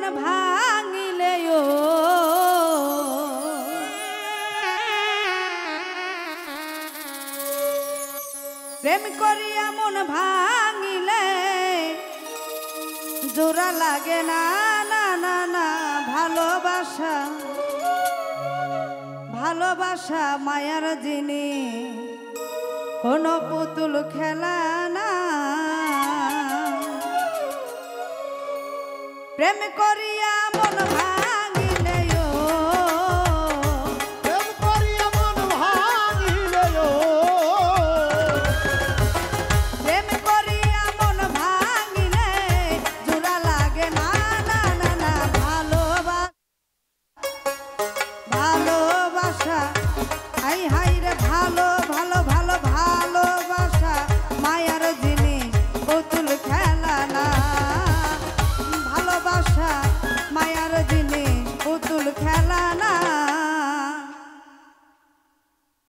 মন ভাঙিলেও প্রেম করিয়া মন ভাঙিলে জোড়া লাগে না না না না ভালোবাসা ভালোবাসা মায়ার জিনিস কোনো পুতুল খেলা না প্রেম করিয়া মন ভাঙিলে